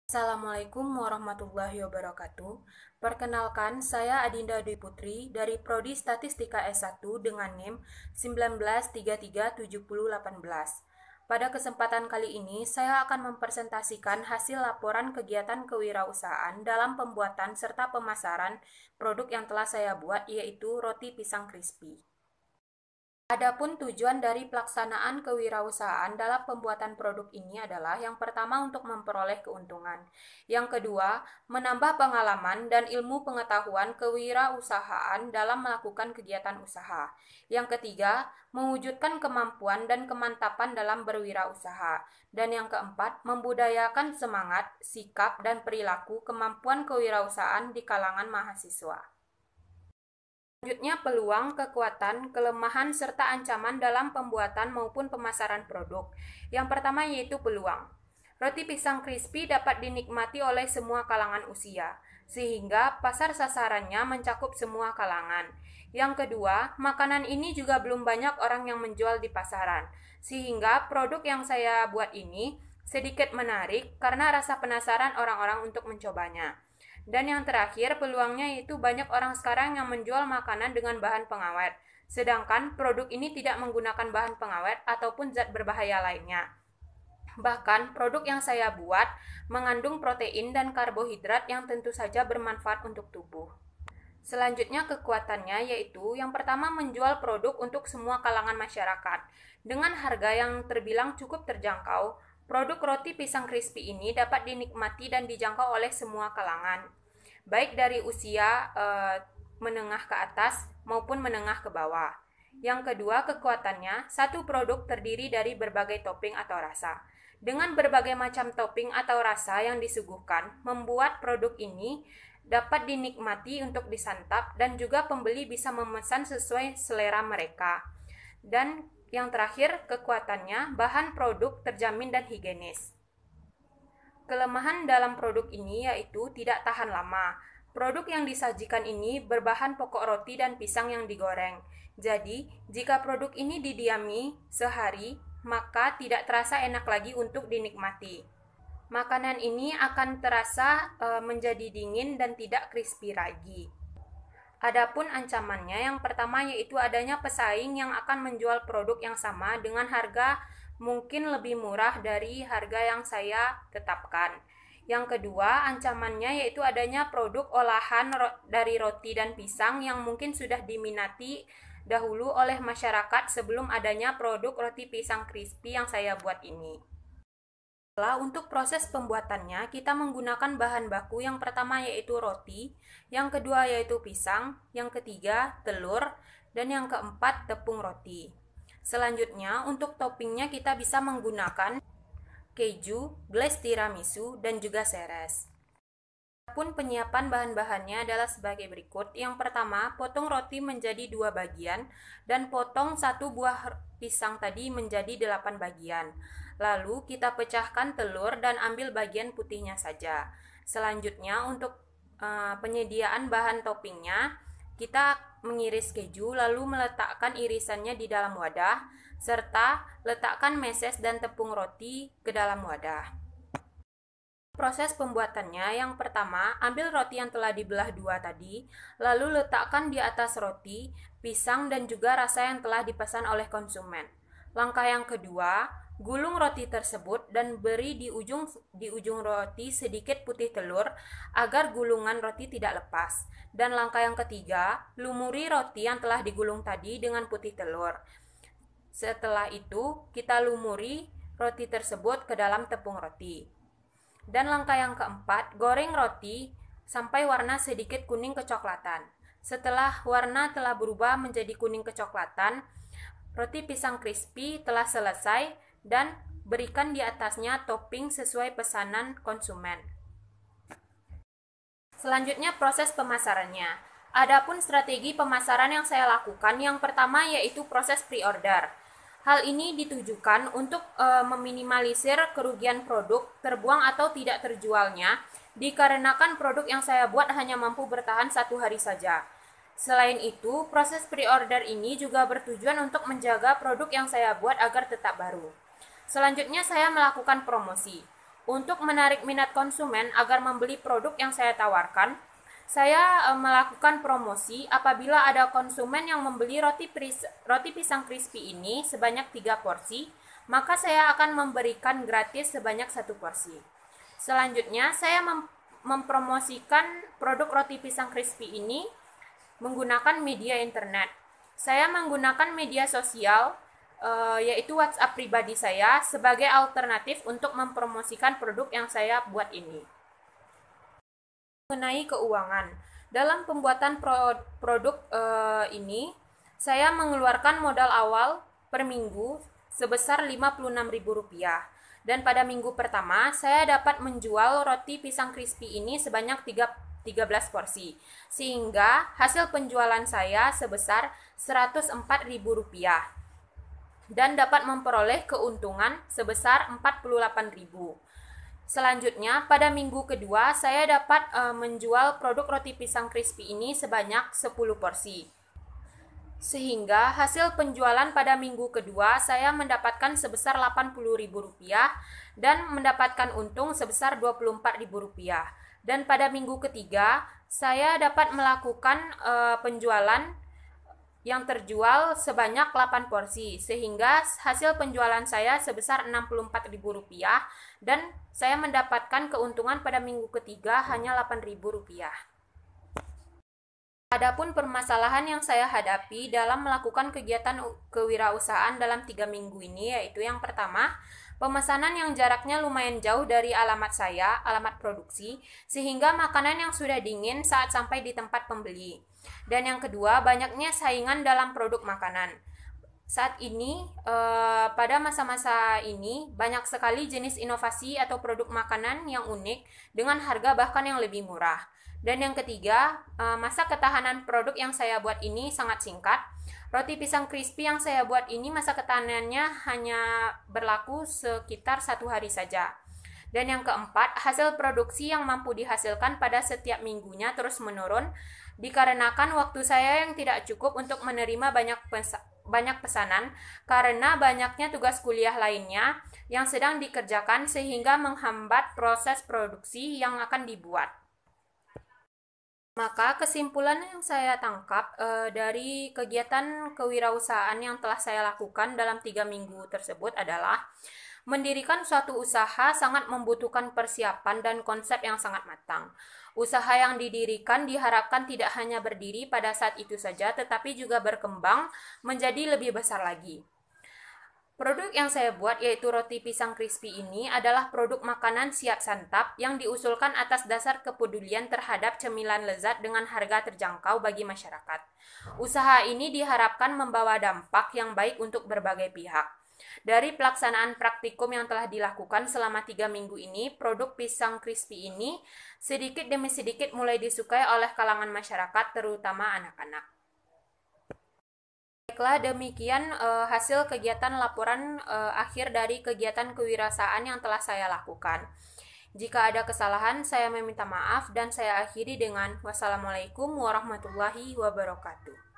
Assalamualaikum warahmatullahi wabarakatuh. Perkenalkan, saya Adinda Dwi Putri dari Prodi Statistika S1 dengan NIM 19337018. Pada kesempatan kali ini, saya akan mempresentasikan hasil laporan kegiatan kewirausahaan dalam pembuatan serta pemasaran produk yang telah saya buat, yaitu roti pisang crispy. Adapun tujuan dari pelaksanaan kewirausahaan dalam pembuatan produk ini adalah yang pertama untuk memperoleh keuntungan, yang kedua menambah pengalaman dan ilmu pengetahuan kewirausahaan dalam melakukan kegiatan usaha, yang ketiga mewujudkan kemampuan dan kemantapan dalam berwirausaha, dan yang keempat membudayakan semangat, sikap, dan perilaku kemampuan kewirausahaan di kalangan mahasiswa. Selanjutnya, peluang, kekuatan, kelemahan, serta ancaman dalam pembuatan maupun pemasaran produk. Yang pertama yaitu peluang. Roti pisang crispy dapat dinikmati oleh semua kalangan usia, sehingga pasar sasarannya mencakup semua kalangan. Yang kedua, makanan ini juga belum banyak orang yang menjual di pasaran, sehingga produk yang saya buat ini sedikit menarik karena rasa penasaran orang-orang untuk mencobanya. Dan yang terakhir, peluangnya yaitu banyak orang sekarang yang menjual makanan dengan bahan pengawet, sedangkan produk ini tidak menggunakan bahan pengawet ataupun zat berbahaya lainnya. Bahkan, produk yang saya buat mengandung protein dan karbohidrat yang tentu saja bermanfaat untuk tubuh. Selanjutnya, kekuatannya yaitu yang pertama menjual produk untuk semua kalangan masyarakat. Dengan harga yang terbilang cukup terjangkau, produk roti pisang crispy ini dapat dinikmati dan dijangkau oleh semua kalangan, baik dari usia menengah ke atas maupun menengah ke bawah. Yang kedua, kekuatannya, satu produk terdiri dari berbagai topping atau rasa. Dengan berbagai macam topping atau rasa yang disuguhkan, membuat produk ini dapat dinikmati untuk disantap dan juga pembeli bisa memesan sesuai selera mereka. Dan yang terakhir, kekuatannya, bahan produk terjamin dan higienis. Kelemahan dalam produk ini yaitu tidak tahan lama. Produk yang disajikan ini berbahan pokok roti dan pisang yang digoreng. Jadi, jika produk ini didiami sehari, maka tidak terasa enak lagi untuk dinikmati. Makanan ini akan terasa menjadi dingin dan tidak crispy lagi. Adapun ancamannya, yang pertama yaitu adanya pesaing yang akan menjual produk yang sama dengan harga mungkin lebih murah dari harga yang saya tetapkan. Yang kedua, ancamannya yaitu adanya produk olahan dari roti dan pisang yang mungkin sudah diminati dahulu oleh masyarakat sebelum adanya produk roti pisang crispy yang saya buat ini. Untuk proses pembuatannya, kita menggunakan bahan baku yang pertama yaitu roti, yang kedua yaitu pisang, yang ketiga telur, dan yang keempat tepung roti. Selanjutnya, untuk toppingnya kita bisa menggunakan keju, glaze tiramisu, dan juga seres. Adapun penyiapan bahan-bahannya adalah sebagai berikut. Yang pertama, potong roti menjadi 2 bagian dan potong 1 buah pisang tadi menjadi 8 bagian. Lalu kita pecahkan telur dan ambil bagian putihnya saja. Selanjutnya untuk penyediaan bahan toppingnya, kita mengiris keju lalu meletakkan irisannya di dalam wadah serta letakkan meses dan tepung roti ke dalam wadah. Proses pembuatannya, yang pertama, ambil roti yang telah dibelah 2 tadi, lalu letakkan di atas roti, pisang, dan juga rasa yang telah dipesan oleh konsumen. Langkah yang kedua, gulung roti tersebut dan beri di ujung roti sedikit putih telur agar gulungan roti tidak lepas. Dan langkah yang ketiga, lumuri roti yang telah digulung tadi dengan putih telur. Setelah itu, kita lumuri roti tersebut ke dalam tepung roti. Dan langkah yang keempat, goreng roti sampai warna sedikit kuning kecoklatan. Setelah warna telah berubah menjadi kuning kecoklatan, roti pisang crispy telah selesai dan berikan di atasnya topping sesuai pesanan konsumen. Selanjutnya proses pemasarannya. Adapun strategi pemasaran yang saya lakukan, yang pertama yaitu proses pre-order. Hal ini ditujukan untuk meminimalisir kerugian produk terbuang atau tidak terjualnya, dikarenakan produk yang saya buat hanya mampu bertahan 1 hari saja. Selain itu, proses pre-order ini juga bertujuan untuk menjaga produk yang saya buat agar tetap baru. Selanjutnya saya melakukan promosi. Untuk menarik minat konsumen agar membeli produk yang saya tawarkan, saya melakukan promosi apabila ada konsumen yang membeli roti pisang crispy ini sebanyak 3 porsi, maka saya akan memberikan gratis sebanyak 1 porsi. Selanjutnya, saya mempromosikan produk roti pisang crispy ini menggunakan media internet. Saya menggunakan media sosial yaitu WhatsApp pribadi saya sebagai alternatif untuk mempromosikan produk yang saya buat ini. Mengenai keuangan, dalam pembuatan produk ini, saya mengeluarkan modal awal per minggu sebesar Rp56.000. Dan pada minggu pertama, saya dapat menjual roti pisang crispy ini sebanyak 13 porsi. Sehingga hasil penjualan saya sebesar Rp104.000 dan dapat memperoleh keuntungan sebesar Rp48.000. Selanjutnya, pada minggu kedua, saya dapat menjual produk roti pisang crispy ini sebanyak 10 porsi. Sehingga hasil penjualan pada minggu kedua saya mendapatkan sebesar Rp80.000 dan mendapatkan untung sebesar Rp24.000. Dan pada minggu ketiga, saya dapat melakukan penjualan yang terjual sebanyak 8 porsi, sehingga hasil penjualan saya sebesar Rp64.000 dan saya mendapatkan keuntungan pada minggu ketiga hanya Rp8.000. Adapun permasalahan yang saya hadapi dalam melakukan kegiatan kewirausahaan dalam 3 minggu ini yaitu yang pertama, pemesanan yang jaraknya lumayan jauh dari alamat saya, alamat produksi, sehingga makanan yang sudah dingin saat sampai di tempat pembeli. Dan yang kedua, banyaknya saingan dalam produk makanan. Saat ini, pada masa-masa ini, banyak sekali jenis inovasi atau produk makanan yang unik dengan harga bahkan yang lebih murah. Dan yang ketiga, masa ketahanan produk yang saya buat ini sangat singkat. Roti pisang crispy yang saya buat ini masa ketahanannya hanya berlaku sekitar 1 hari saja. Dan yang keempat, hasil produksi yang mampu dihasilkan pada setiap minggunya terus menurun dikarenakan waktu saya yang tidak cukup untuk menerima banyak pesanan karena banyaknya tugas kuliah lainnya yang sedang dikerjakan sehingga menghambat proses produksi yang akan dibuat. Maka kesimpulan yang saya tangkap dari kegiatan kewirausahaan yang telah saya lakukan dalam 3 minggu tersebut adalah mendirikan suatu usaha sangat membutuhkan persiapan dan konsep yang sangat matang. Usaha yang didirikan diharapkan tidak hanya berdiri pada saat itu saja, tetapi juga berkembang menjadi lebih besar lagi. Produk yang saya buat yaitu roti pisang crispy ini adalah produk makanan siap santap yang diusulkan atas dasar kepedulian terhadap cemilan lezat dengan harga terjangkau bagi masyarakat. Usaha ini diharapkan membawa dampak yang baik untuk berbagai pihak. Dari pelaksanaan praktikum yang telah dilakukan selama 3 minggu ini, produk pisang crispy ini sedikit demi sedikit mulai disukai oleh kalangan masyarakat, terutama anak-anak. Baiklah, demikian hasil kegiatan laporan akhir dari kegiatan kewirausahaan yang telah saya lakukan. Jika ada kesalahan, saya meminta maaf dan saya akhiri dengan wassalamualaikum warahmatullahi wabarakatuh.